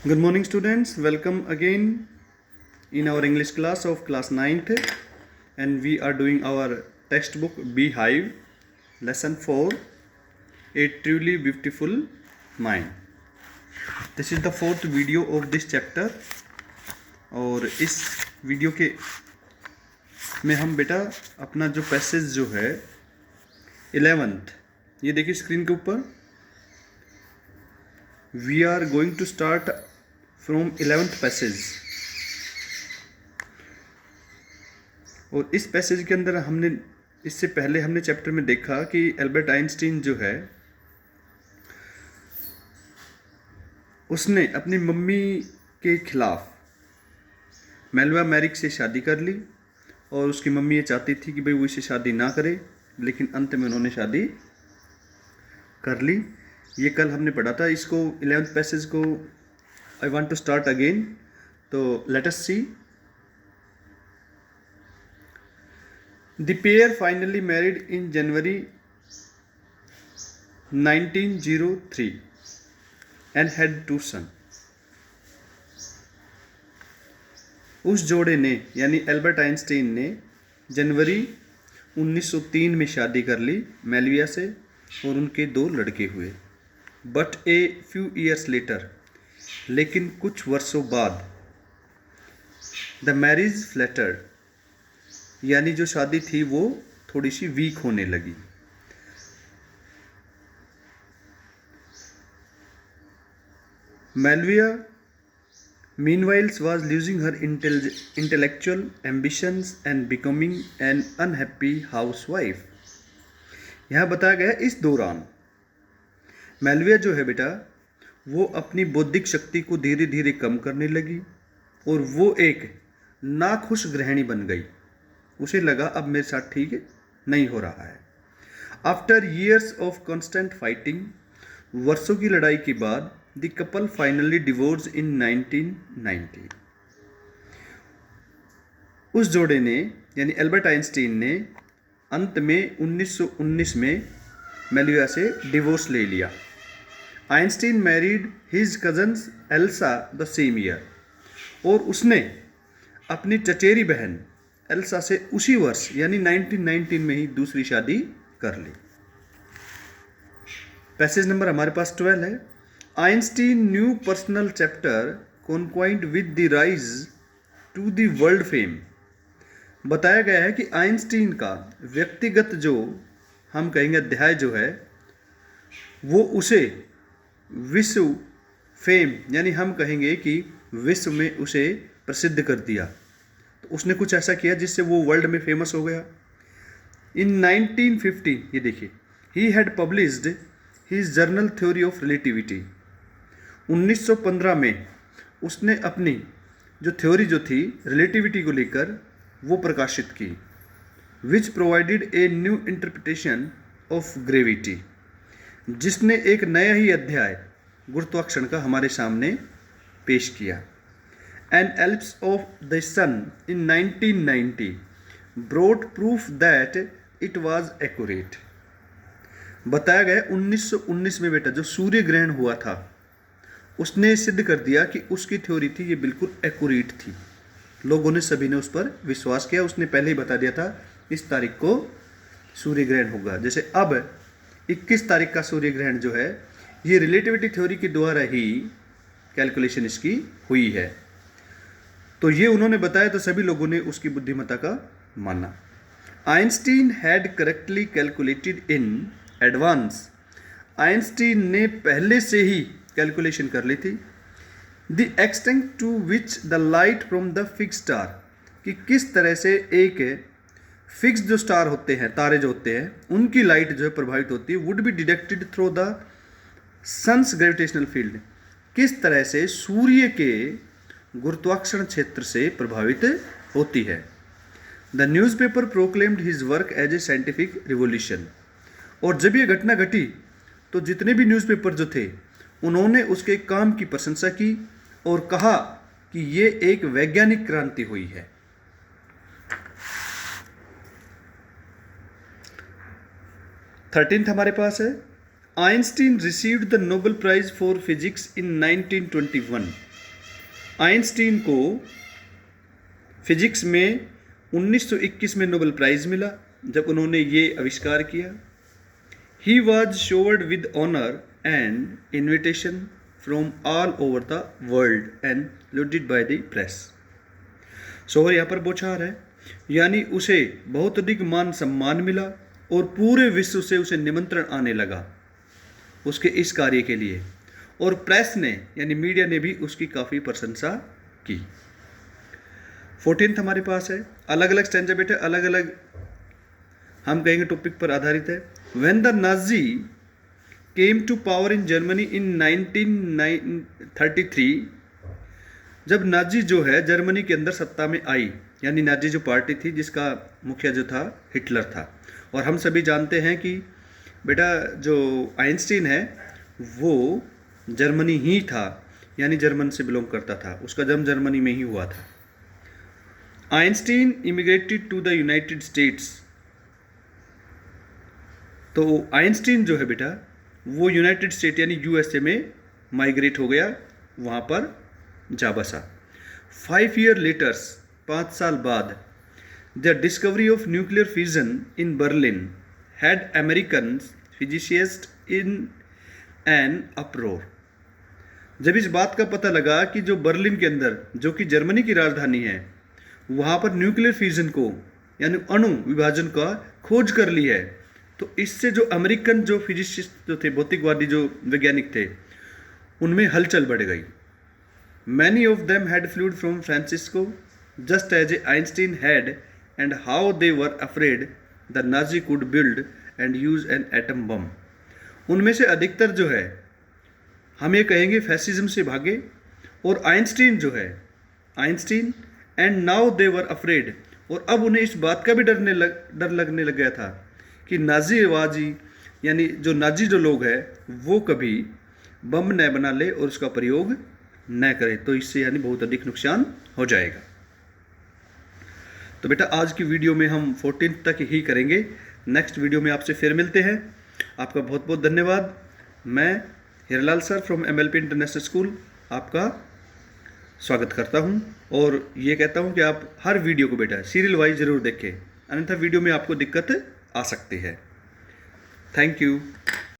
Good morning, students. Welcome again in our English class of class 9th, and we are doing our textbook Beehive, lesson 4, A Truly Beautiful Mind. This is the fourth video of this chapter, और इस video के में हम बेटा अपना जो passage जो है 11th, ये देखिए स्क्रीन के ऊपर, we are going to start from 11th passage. और इस पैसेज के अंदर हमने इससे पहले हमने चैप्टर में देखा कि एल्बर्ट आइंस्टीन जो है उसने अपनी मम्मी के खिलाफ मेलवा मैरिक से शादी कर ली, और उसकी मम्मी ये चाहती थी कि भाई वो इससे शादी ना करे, लेकिन अंत में उन्होंने शादी कर ली। ये कल हमने पढ़ा था। इसको 11th पैसेज को I want to start again, तो let us see. The pair finally married in January 1903 and had 2 son. उस जोड़े ने यानी एल्बर्ट आइंस्टीन ने जनवरी 1903 में शादी कर ली मेलविया से, और उनके 2 लड़के हुए। But a few years later, लेकिन कुछ वर्षों बाद, द मैरिज फ्लैटर्ड, यानी जो शादी थी वो थोड़ी सी वीक होने लगी। मेलविया meanwhile was losing her intellectual ambitions and becoming an unhappy housewife। यहाँ बताया गया इस दौरान मेलविया जो है बेटा वो अपनी बौद्धिक शक्ति को धीरे धीरे कम करने लगी, और वो एक नाखुश गृहिणी बन गई। उसे लगा अब मेरे साथ ठीक नहीं हो रहा है। After years of constant fighting, वर्षों की लड़ाई के बाद, द कपल फाइनली डिवोर्स इन 1990। उस जोड़े ने यानी एल्बर्ट आइंस्टीन ने अंत में 1919 में मेलविया से डिवोर्स ले लिया। Einstein married his cousins Elsa the same year, और उसने अपनी चचेरी बहन एल्सा से उसी वर्ष यानी 1919 में ही दूसरी शादी कर ली। पैसेज नंबर हमारे पास 12 है। Einstein new personal chapter coincide with the rise to the world fame. बताया गया है कि आइंस्टीन का व्यक्तिगत जो हम कहेंगे अध्याय जो है वो उसे विश्व फेम यानी हम कहेंगे कि विश्व में उसे प्रसिद्ध कर दिया। तो उसने कुछ ऐसा किया जिससे वो वर्ल्ड में फेमस हो गया। इन 1950, ये देखिए, he had published his journal theory of relativity. 1915 में उसने अपनी जो थ्योरी जो थी रिलेटिविटी को लेकर वो प्रकाशित की, which provided a new interpretation of gravity, जिसने एक नया ही अध्याय गुरुत्वाकर्षण का हमारे सामने पेश किया। And eclipse of the sun इन 1990 brought proof that it was accurate. बताया गया 1919 में बेटा जो सूर्य ग्रहण हुआ था उसने सिद्ध कर दिया कि उसकी थ्योरी थी ये बिल्कुल एक्यूरेट थी। लोगों ने सभी ने उस पर विश्वास किया। उसने पहले ही बता दिया था इस तारीख को सूर्य ग्रहण होगा। जैसे अब 21 तारीख का सूर्य ग्रहण जो है ये रिलेटिविटी थ्योरी के द्वारा ही कैलकुलेशन इसकी हुई है। तो ये उन्होंने बताया तो सभी लोगों ने उसकी बुद्धिमत्ता का माना। Einstein had correctly calculated in advance. Einstein ने पहले से ही कैलकुलेशन कर ली थी। The extent to which the light from the fix star, कि किस तरह से एक फिक्स जो स्टार होते हैं, तारे जो होते हैं, उनकी लाइट जो है प्रभावित होती है, would be detected through the sun's gravitational field, किस तरह से सूर्य के गुरुत्वाकर्षण क्षेत्र से प्रभावित होती है। The newspaper proclaimed his work as a scientific revolution. और जब ये घटना घटी तो जितने भी न्यूज़पेपर जो थे उन्होंने उसके काम की प्रशंसा की और कहा कि ये एक वैज्ञानिक क्रांति हुई है। 13th हमारे पास है, Einstein received the Nobel prize for physics in 1921। Einstein को फिजिक्स में 1921 में नोबेल प्राइज़ मिला जब उन्होंने ये आविष्कार किया। He was showered with honour and invitation from all over the world and lauded by the press. Shower यहाँ पर बौछार है, यानी उसे बहुत अधिक मान सम्मान मिला और पूरे विश्व से उसे निमंत्रण आने लगा उसके इस कार्य के लिए, और प्रेस ने यानी मीडिया ने भी उसकी काफ़ी प्रशंसा की। 14th हमारे पास है, अलग अलग स्टैंजा बेटे, अलग अलग हम कहेंगे टॉपिक पर आधारित है। When the Nazi came to power in Germany in 1933, जब नाजी जो है जर्मनी के अंदर सत्ता में आई, यानी नाजी जो पार्टी थी जिसका मुखिया जो था हिटलर था, और हम सभी जानते हैं कि बेटा जो आइंस्टीन है वो जर्मनी ही था, यानी जर्मन से बिलोंग करता था, उसका जन्म जर्मनी में ही हुआ था। Einstein immigrated to the United States, तो आइंस्टीन जो है बेटा वो यूनाइटेड स्टेट यानी यूएसए में माइग्रेट हो गया, वहाँ पर जा बसा। 5 years लेटर्स, 5 साल बाद, the discovery of nuclear fission in Berlin had American physicist in an अप्रोर। जब इस बात का पता लगा कि जो बर्लिन के अंदर, जो कि जर्मनी की राजधानी है, वहाँ पर न्यूक्लियर फिजन को यानी अणु विभाजन का खोज कर ली है, तो इससे जो अमेरिकन जो फिजिसिस्ट जो थे, भौतिकवादी जो वैज्ञानिक थे, उनमें हलचल बढ़ गई। Many of them had fled from Francisco, just as Einstein had, and how they were afraid the Nazi could build and use an atom bomb. उनमें से अधिकतर जो है हम ये कहेंगे फैसिज्म से भागे, और आइंस्टीन जो है, Einstein and now they were afraid, और अब उन्हें इस बात का भी डर लगने लग गया था कि नाजीवाजी यानी जो नाजी जो लोग हैं वो कभी बम न बना ले और उसका प्रयोग न करे, तो इससे यानी बहुत अधिक नुकसान हो जाएगा। तो बेटा आज की वीडियो में हम 14th तक ही करेंगे, नेक्स्ट वीडियो में आपसे फिर मिलते हैं। आपका बहुत बहुत धन्यवाद। मैं Hiralal sir from MLP international school आपका स्वागत करता हूं, और ये कहता हूं कि आप हर वीडियो को बेटा सीरियल वाइज ज़रूर देखें, अन्यथा वीडियो में आपको दिक्कत आ सकती है। Thank you.